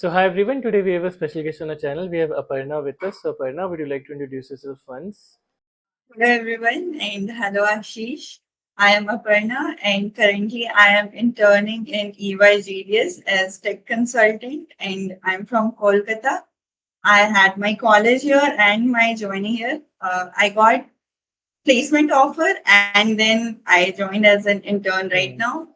So hi everyone, today we have a special guest on our channel. We have Aparna with us. So Aparna, would you like to introduce yourself once? Hello everyone and hello Ashish. I am Aparna and currently I am interning in EY GDS as tech consultant and I'm from Kolkata. I had my college here and my joining here. I got placement offer and then I joined as an intern right Hmm. now.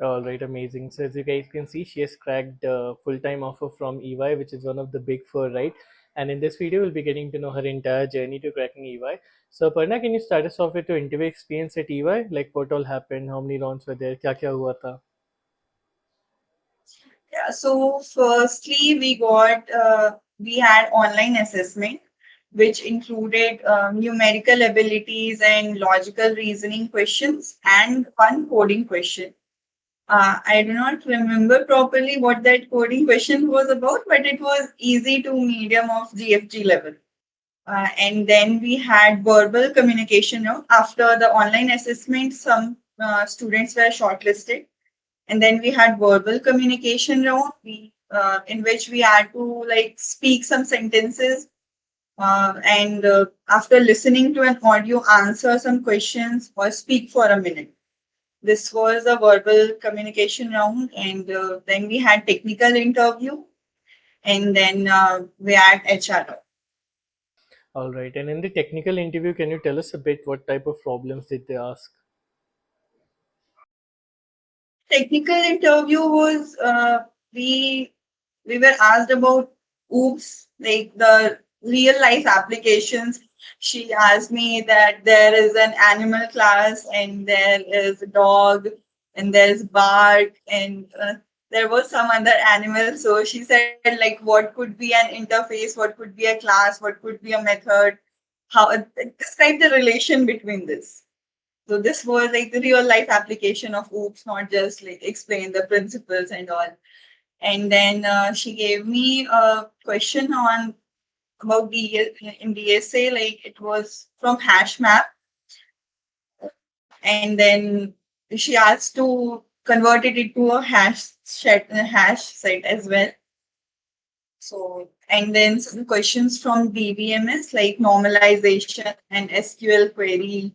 All right, amazing. So as you guys can see, she has cracked full-time offer from EY, which is one of the big four, right? And in this video, we'll be getting to know her entire journey to cracking EY. So Aparna, can you start us off with your interview experience at EY? Like what all happened, how many rounds were there, क्या क्या हुआ था? Yeah, so firstly we had online assessment which included numerical abilities and logical reasoning questions and one coding question. I do not remember properly what that coding question was about, but it was easy to medium of GFG level. And then we had verbal communication round. After the online assessment, some students were shortlisted, and then we had verbal communication round, in which we had to like speak some sentences and after listening to an audio, answer some questions or speak for a minute. This was a verbal communication round, and then we had technical interview, and then we had HR. All right. And in the technical interview, can you tell us a bit what type of problems did they ask? Technical interview was we were asked about oops, like the real life applications. She asked me that there is an animal class and there is a dog and there's bark and there was some other animal. So she said like what could be an interface, what could be a class, what could be a method, how describe the relation between this. So this was like the real life application of OOPS, not just like explain the principles and all. And then she gave me a question on about in DSA, like it was from hash map, and then she asked to convert it into a hash set as well. So and then some questions from DBMS like normalization and SQL query.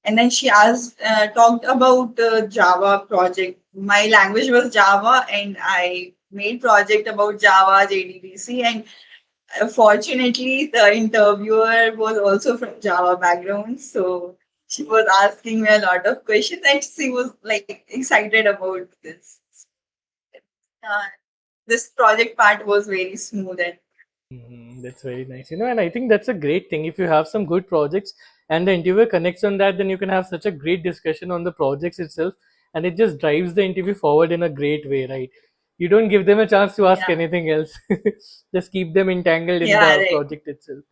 And then she asked, talked about the Java project. My language was Java, and I made project about Java, JDBC, and fortunately, the interviewer was also from Java background, so she was asking me a lot of questions, and she was like excited about this. Uh, this project part was very smooth and That's very nice. And I think that's a great thing. If you have some good projects and the interviewer connects on that, then you can have such a great discussion on the projects itself, and it just drives the interview forward in a great way, right? You don't give them a chance to ask yeah, anything else. Just keep them entangled in yeah, the right. project itself.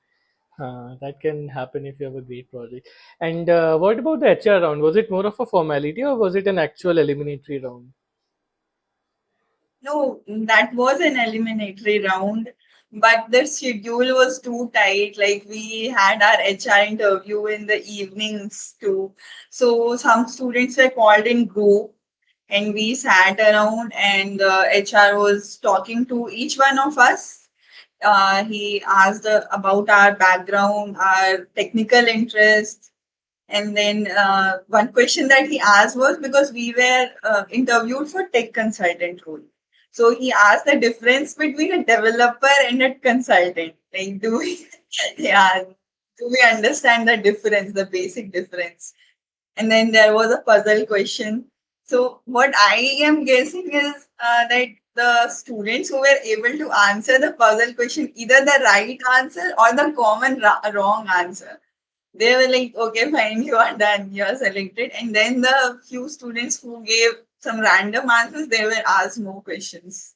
That can happen if you have a great project. And what about the HR round? Was it more of a formality or was it an actual eliminatory round? No, that was an eliminatory round, but the schedule was too tight. Like we had our HR interview in the evenings too. So some students were called in group and we sat around and HR was talking to each one of us. He asked about our background, our technical interests, and then one question that he asked was because we were interviewed for tech consultant role. So he asked the difference between a developer and a consultant. Like, do we, yeah, do we understand the difference, the basic difference? And then there was a puzzle question. So what I am guessing is that the students who were able to answer the puzzle question, either the right answer or the common wrong answer, they were like, okay, fine, you are done, you are selected. And then the few students who gave some random answers, they were asked more questions.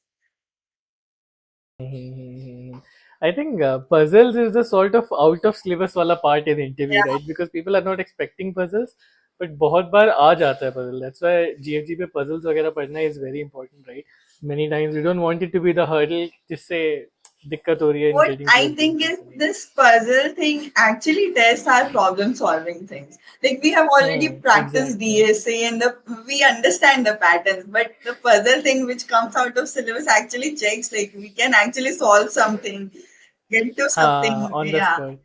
Mhm. I think puzzles is the sort of out of syllabus wala part in interview, Yeah, right? Because people are not expecting puzzles, but बहुत बार आ जाता है puzzle. That's why GFG पे puzzles वगैरह पढ़ना is very important, right? Many times we don't want it to be the hurdle जिससे दिक्कत हो रही है in What getting to I it think is basically. this puzzle thing actually tests our problem solving things. Like we have already practiced Exactly. DSA and we understand the patterns, but the puzzle thing which comes out of syllabus actually checks like we can actually solve something, get to something. On the Yeah. spot.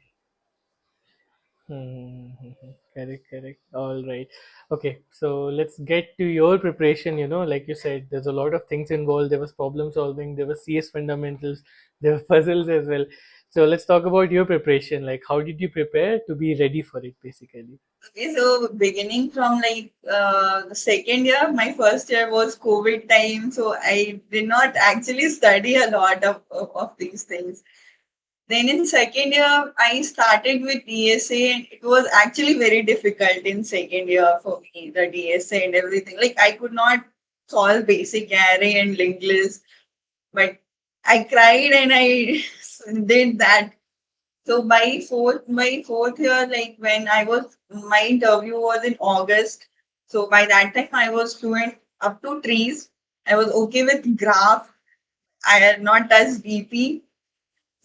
Correct, correct. All right. Okay, so let's get to your preparation. Like you said, there's a lot of things involved. There was problem solving, there was CS fundamentals, there were puzzles as well. So let's talk about your preparation. Like, how did you prepare to be ready for it, basically? Okay, so beginning from like the second year, my first year was COVID time, so I did not actually study a lot of these things. Then in second year, I started with DSA, and it was actually very difficult in second year for me, the DSA and everything. Like I could not solve basic array and linked list, but I cried and I did that. So my fourth year, like when I was my interview was in August. So by that time I was fluent up to trees. I was okay with graph. I had not touched DP.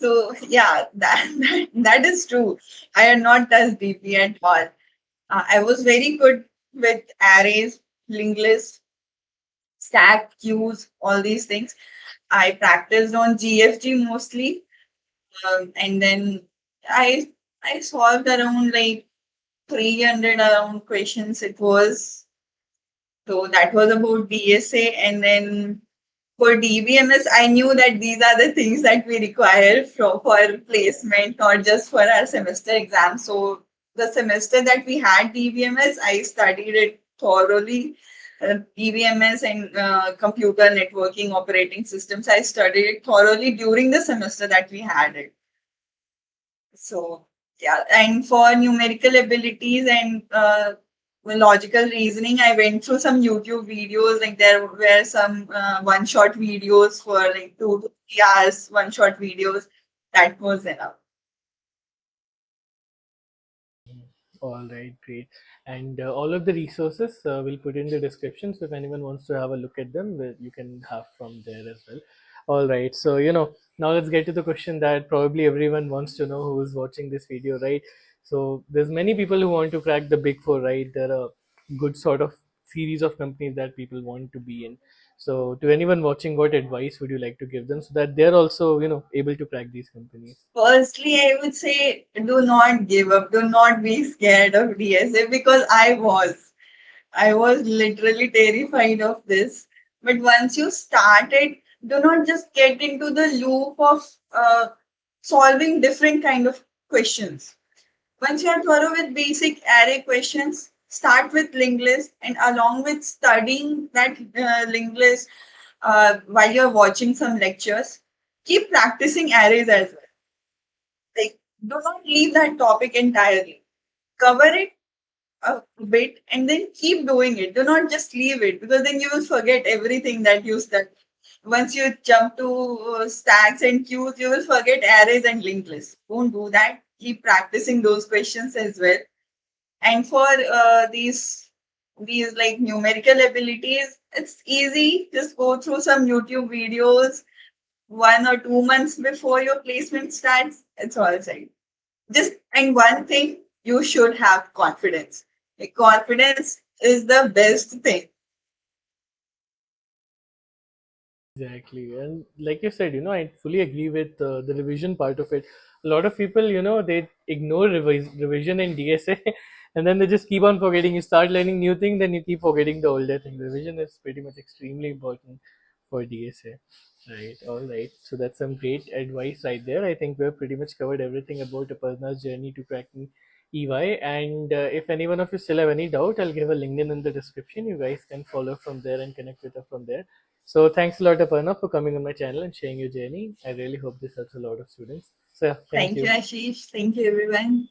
So yeah, that is true. I had not touched DP at all. I was very good with arrays, linked lists, stack queues, all these things. I practiced on GFG mostly, and then I I solved around like 300 around questions. It was so that was about DSA, and then for DBMS, I knew that these are the things that we require for placement, not just for our semester exam. So the semester that we had DBMS, I studied it thoroughly. DBMS and computer networking operating systems, I studied it thoroughly during the semester that we had it. So yeah, and for numerical abilities and logical reasoning, I went through some YouTube videos. Like there were some one-shot videos for like 2 to 3 hours, one-shot videos. That was enough. All right, great. And all of the resources we'll put in the description. So if anyone wants to have a look at them, you can have from there as well. All right. So, now let's get to the question that probably everyone wants to know who is watching this video, right? So there's many people who want to crack the big four, right? There are good sort of series of companies that people want to be in. So to anyone watching, what advice would you like to give them so that they're also, able to crack these companies? Firstly, I would say do not give up. Do not be scared of DSA because I was. I was literally terrified of this. But once you started, do not just get into the loop of solving different kind of questions. Once you are thorough with basic array questions, start with linked list, and along with studying that linked list while you're watching some lectures, keep practicing arrays as well. Like, do not leave that topic entirely. Cover it a bit and then keep doing it. Do not just leave it because then you will forget everything that you studied. Once you jump to stacks and queues, you will forget arrays and linked lists. Don't do that. Keep practicing those questions as well. And for these like numerical abilities, it's easy. Just go through some YouTube videos 1 or 2 months before your placement starts. It's all set. Just and one thing, you should have confidence. Like, confidence is the best thing. Exactly. And like you said, I fully agree with the revision part of it. A lot of people, they ignore revision in DSA and then they just keep on forgetting. You start learning new thing, then you keep forgetting the older thing. Revision is pretty much extremely important for DSA. Right. All right. So that's some great advice right there. I think we've pretty much covered everything about Aparna's journey to cracking EY. And if any one of you still have any doubt, I'll give a LinkedIn in the description. You guys can follow from there and connect with her from there. So thanks a lot, Aparna, for coming on my channel and sharing your journey. I really hope this helps a lot of students. So yeah, thank Thank you, you. Ashish. Thank you, everyone.